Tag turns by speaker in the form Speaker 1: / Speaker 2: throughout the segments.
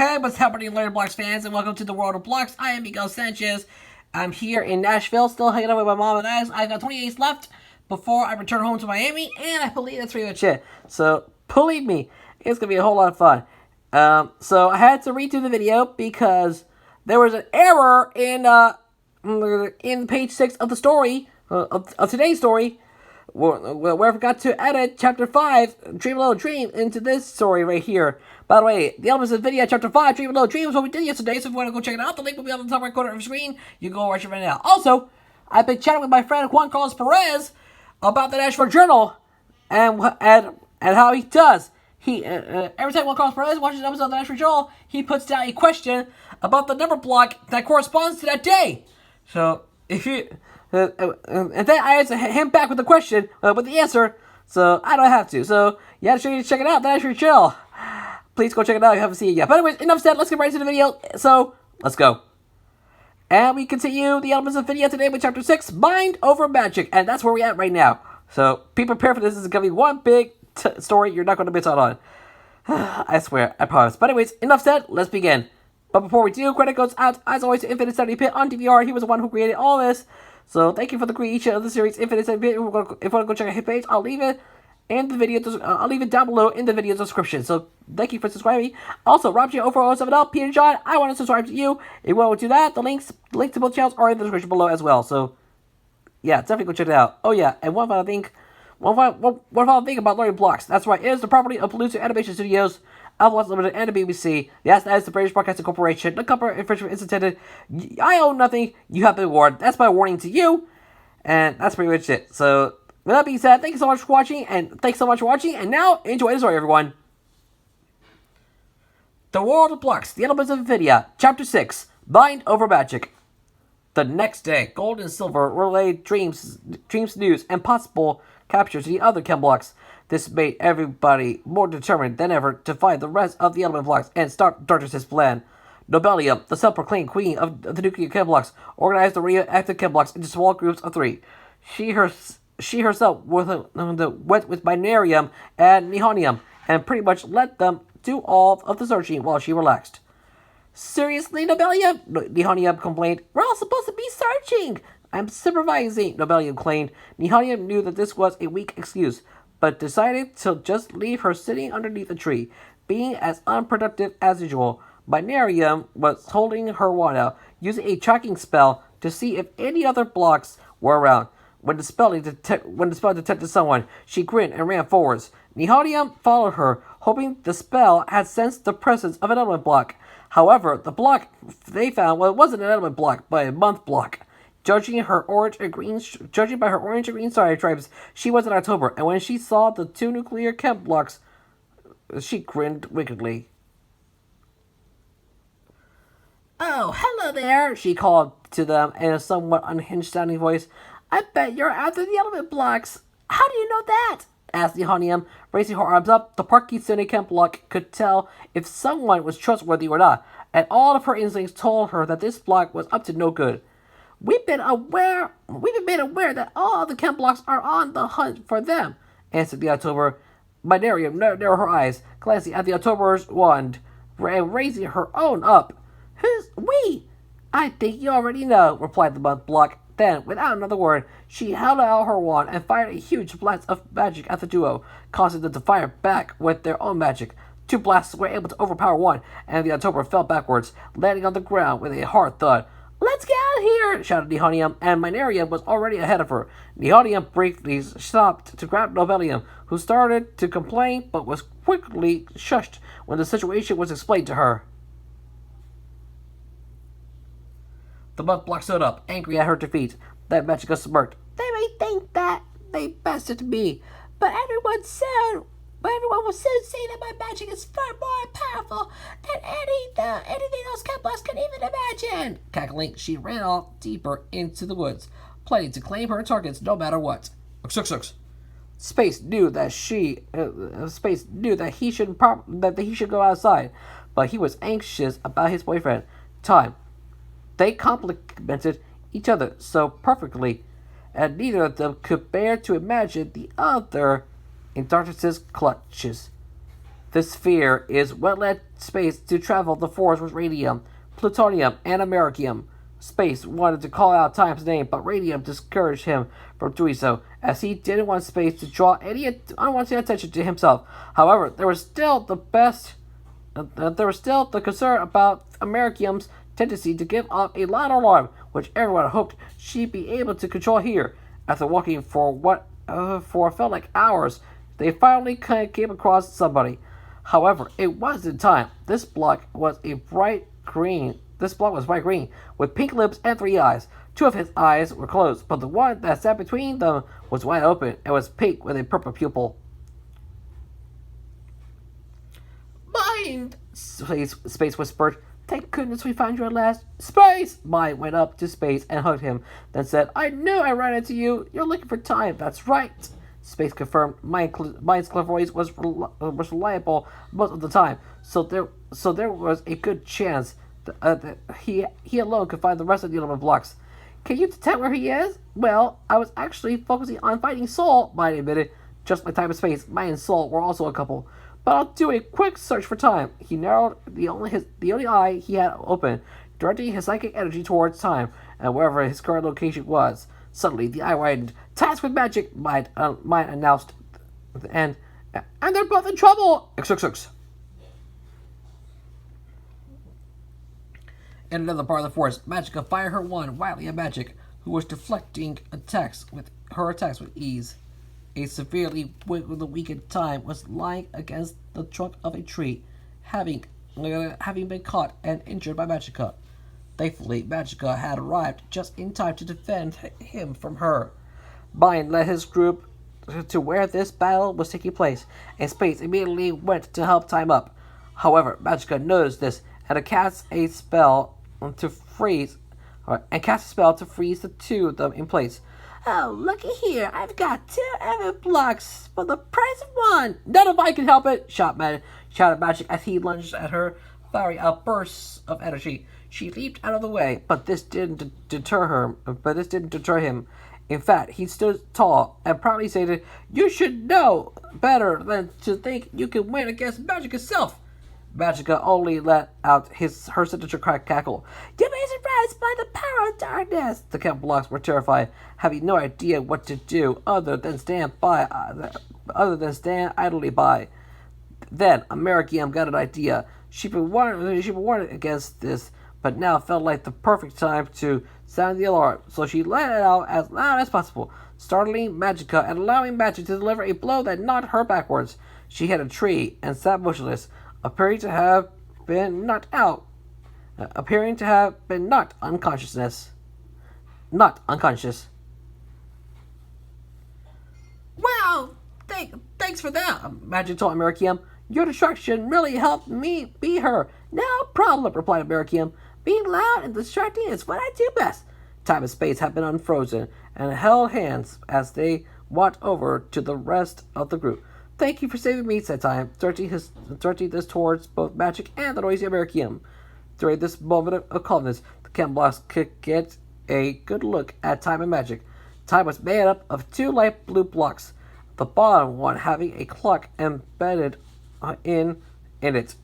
Speaker 1: Hey, what's happening, Larry Blocks fans, and welcome to the World of Blocks. I am Miguel Sanchez. I'm here in Nashville, still hanging out with my mom and dad. I've got 20 days left before I return home to Miami, and I believe that's pretty much it. So, believe me, it's going to be a whole lot of fun. So I had to redo the video because there was an error in page 6 of the story, of today's story, where I forgot to edit Chapter 5, Dream a Little Dream, into this story right here. By the way, the elements of the video, Chapter 5, Dream a Little Dream, is what we did yesterday, so if you want to go check it out, the link will be on the top right corner of the screen. You can go watch it right now. Also, I've been chatting with my friend Juan Carlos Perez about the Nashville Journal and how he does. He every time Juan Carlos Perez watches an episode of the Nashville Journal, he puts down a question about the number block that corresponds to that day. So, if you... and then I answer him back with the question, with the answer, so I don't have to. So, yeah, sure you check it out, the Nashville Journal. Please go check it out if you haven't seen it yet. But anyways, enough said, let's get right into the video. So, let's go. And we continue the elements of the video today with Chapter 6, Mind Over Magic. And that's where we're at right now. So, be prepared for this. This is going to be one big story you're not going to miss out on. I swear, I promise. But anyways, enough said, let's begin. But before we do, credit goes out, as always, to Infinite 70 Pit on DVR. He was the one who created all this. So, thank you for the creation of the series, Infinite 70 Pit. If you want to go check out his page, I'll leave it in the video. I'll leave it down below in the video description. So, thank you for subscribing. Also, Rob G0407L, Peter John, I want to subscribe to you. If you want to do that, the links to both channels are in the description below as well. So, yeah, definitely go check it out. Oh, yeah, and one final thing about Larry Blocks. That's right, it is the property of Palooza Animation Studios, Alpha Limited, and the BBC. Yes, that is the British Broadcasting Corporation. The copyright infringement is intended. I own nothing. You have been warned. That's my warning to you. And that's pretty much it. So, with that being said, thank you so much for watching, and now, enjoy the story, everyone. The World of Blocks, the Elements of Infinia, Chapter 6, Mind Over Magic. The next day, Gold and Silver relayed Dream's news and possible captures to the other Chem Blocks. This made everybody more determined than ever to find the rest of the Element Blocks and start Darkness's plan. Nobelium, the self-proclaimed queen of the nuclear Chem Blocks, organized the radioactive Chem Blocks into small groups of 3. She herself went with Binarium and Nihonium, and pretty much let them do all of the searching while she relaxed. Seriously, Nobelium? Nihonium complained. We're all supposed to be searching. I'm supervising, Nobelium claimed. Nihonium knew that this was a weak excuse, but decided to just leave her sitting underneath a tree, being as unproductive as usual. Binarium was holding her wand out, using a tracking spell to see if any other blocks were around. When the spell detected someone, she grinned and ran forwards. Nihonium followed her, hoping the spell had sensed the presence of an element block. However, the block they found, well, it wasn't an element block, but a month block. Judging by her orange and green star stripes, she was in October, and when she saw the 2 nuclear Chem blocks, she grinned wickedly. Oh, hello there, she called to them in a somewhat unhinged-sounding voice. I bet you're after the element blocks. How do you know that? Asked Nihonium, raising her arms up. The Parkinson Chem block could tell if someone was trustworthy or not, and all of her instincts told her that this block was up to no good. We've been made aware that all the Chem blocks are on the hunt for them, answered the October. Binarium narrowed her eyes, glancing at the October's wand, and raising her own up. Who's we? I think you already know, replied the month block. Then, without another word, she held out her wand and fired a huge blast of magic at the duo, causing them to fire back with their own magic. 2 blasts were able to overpower one, and the October fell backwards, landing on the ground with a hard thud. Let's get out of here, shouted Nihonium, and Binarium was already ahead of her. Nihonium briefly stopped to grab Nobelium, who started to complain but was quickly shushed when the situation was explained to her. The month block stood up, angry at her defeat. Then Magica smirked. They may think that they bested me, but everyone will soon see that my magic is far more powerful than anything those Chem blocks can even imagine. Cackling, she ran off deeper into the woods, planning to claim her targets no matter what. Space knew that he should go outside, but he was anxious about his boyfriend, Time. They complemented each other so perfectly, and neither of them could bear to imagine the other in Darkness's clutches. This fear is what led Space to travel the forest with radium, plutonium, and americium. Space wanted to call out Time's name, but radium discouraged him from doing so, as he didn't want Space to draw any unwanted attention to himself. However, there was still the concern about americium's tendency to give off a loud alarm, which everyone hoped she'd be able to control here. After walking for what felt like hours, they finally came across somebody. However, it wasn't Time. This block was bright green, with pink lips and 3 eyes. 2 of his eyes were closed, but the one that sat between them was wide open and was pink with a purple pupil. Mind! Space whispered. Thank goodness we found you at last. Space! Mind went up to Space and hugged him, then said, I knew I ran into you. You're looking for Time. That's right. Space confirmed Mind's clairvoyance was reliable most of the time, so there was a good chance that he alone could find the rest of the 11 blocks. Can you detect where he is? Well, I was actually focusing on finding Soul, Mind admitted. Just like Time and Space, Mind and Soul were also a couple. But I'll do a quick search for Time. He narrowed the only eye he had open, directing his psychic energy towards Time and wherever his current location was. Suddenly, the eye widened. Task with magic, Mind announced, and they're both in trouble. XXX. In another part of the forest, Magica fired her wand wildly at Magic, who was deflecting attacks with ease. A severely weakened Time was lying against the trunk of a tree, having been caught and injured by Magica. Thankfully, Magica had arrived just in time to defend him from her. Mind led his group to where this battle was taking place, and Space immediately went to help Time up. However, Magica noticed this and cast a spell to freeze the 2 of them in place. Oh, looky here, I've got 2 ever blocks for the price of 1. None of I can help it, shouted Magic as he lunged at her, firing outbursts of energy. She leaped out of the way, but this didn't deter him. In fact, he stood tall and proudly stated, You should know better than to think you can win against Magic itself. Magica only let out her signature cackle. You've been surprised by the power of darkness. The Camp Blocks were terrified, having no idea what to do other than stand idly by. Then Americium got an idea. She'd been warned against this, but now felt like the perfect time to sound the alarm, so she let it out as loud as possible, startling Magica and allowing Magic to deliver a blow that knocked her backwards. She hit a tree and sat motionless, appearing to have been knocked unconscious. Wow, thanks for that, Magic told Americium. Your distraction really helped me beat her. No problem, replied Americium. Being loud and distracting is what I do best. Time and Space had been unfrozen and held hands as they walked over to the rest of the group. Thank you for saving me, said Time, directing this towards both Magic and the noisy Americium. During this moment of calmness, the Camp Blocks could get a good look at Time and Magic. Time was made up of 2 light blue blocks, the bottom one having a clock embedded in it.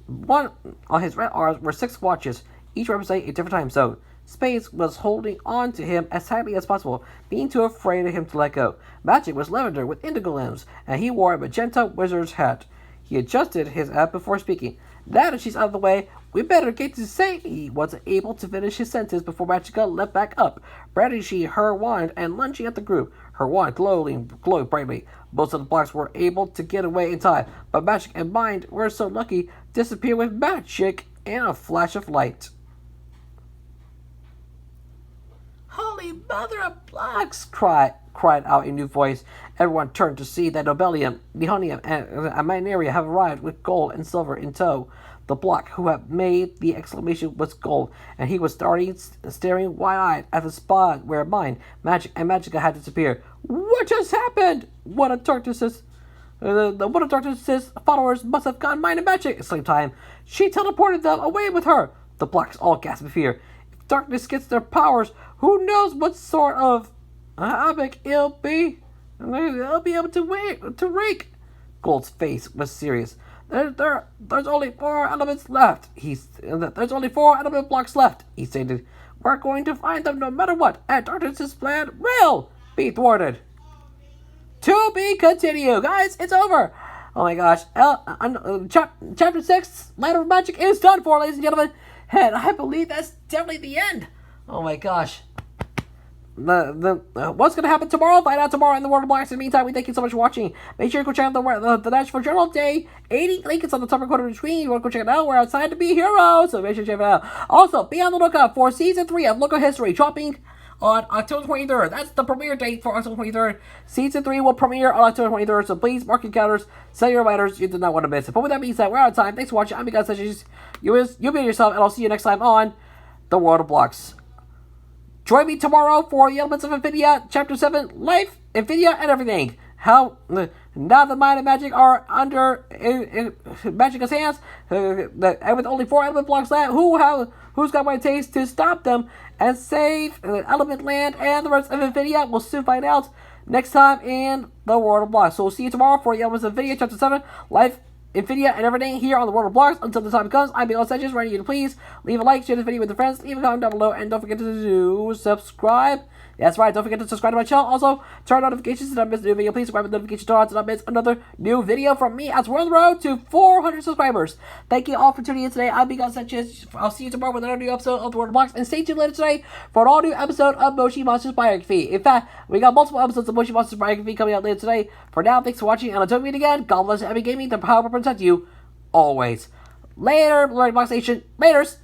Speaker 1: One on his right arm were 6 watches, each representing a different time zone. Space was holding on to him as tightly as possible, being too afraid of him to let go. Magic was lavender with indigo limbs, and he wore a magenta wizard's hat. He adjusted his hat before speaking. Now that she's out of the way, we better get to say he wasn't able to finish his sentence before Magica leapt back up, brandishing her wand and lunging at the group, her wand glowing brightly. Most of the blocks were able to get away in time, but Magic and Mind were so lucky to disappear with magic in a flash of light. Holy mother of blocks! cried out a new voice. Everyone turned to see that Nobelium, Nihonium, and Minaria have arrived with gold and silver in tow. The block who had made the exclamation was Gold, and he was staring wide-eyed at the spot where Mind, Magic, and Magica had disappeared. What just happened? One of Darkness's followers must have gotten Mind and Magic, exclaimed Time. She teleported them away with her. The blocks all gasped in fear. If Darkness gets their powers, who knows what sort of havoc it'll be able to wreak. Gold's face was serious. There's only 4 elements left. There's only 4 element blocks left, he stated. We're going to find them no matter what, and Darkness's plan will be thwarted. To be continued. Guys, it's over. Oh my gosh. Chapter 6, Land of Magic, is done for, ladies and gentlemen. And I believe that's definitely the end. Oh my gosh. What's going to happen tomorrow? Find out tomorrow in the World of Blocks. In the meantime, we thank you so much for watching. Make sure you go check out the National Journal Day 80. Link is on the top corner of the screen. You want to go check it out? We're outside to be heroes, so make sure you check it out. Also, be on the lookout for Season 3 of Local History, dropping on October 23rd. That's the premiere date for October 23rd. Season 3 will premiere on October 23rd, so please mark your calendars, set your reminders. You do not want to miss it. But with that being said, we're out of time. Thanks for watching. I'm Miguel Sanchez. You be yourself, and I'll see you next time on The World of Blocks. Join me tomorrow for the Elements of Infinia, Chapter 7, Life, Infinia, and Everything. How now the mind and magic are under Magic's hands, and with only 4 element blocks left, who's got what it takes to stop them and save Element Land and the rest of Infinia? We'll soon find out next time in the World of Blocks. So we'll see you tomorrow for the Elements of Infinia, Chapter 7, Life, Infinia, and Everything here on the World of Blocks. Until the time comes, I'm Miguel Sanchez, reminding you to please leave a like, share this video with your friends, leave a comment down below, and don't forget to subscribe. That's right, don't forget to subscribe to my channel. Also, turn on notifications so that I miss a new video. Please subscribe with notification turn so that I miss another new video from me as we're on the road to 400 subscribers. Thank you all for tuning in today. I'm Miguel Sanchez. I'll see you tomorrow with another new episode of the World of Blocks. And stay tuned later today for an all-new episode of Moshi Monsters Biography. In fact, we got multiple episodes of Moshi Monsters Biography coming out later today. For now, thanks for watching, and until we meet again, God bless Epic Gaming, the power will protect you always. Later, World of Blocks Nation. Laters.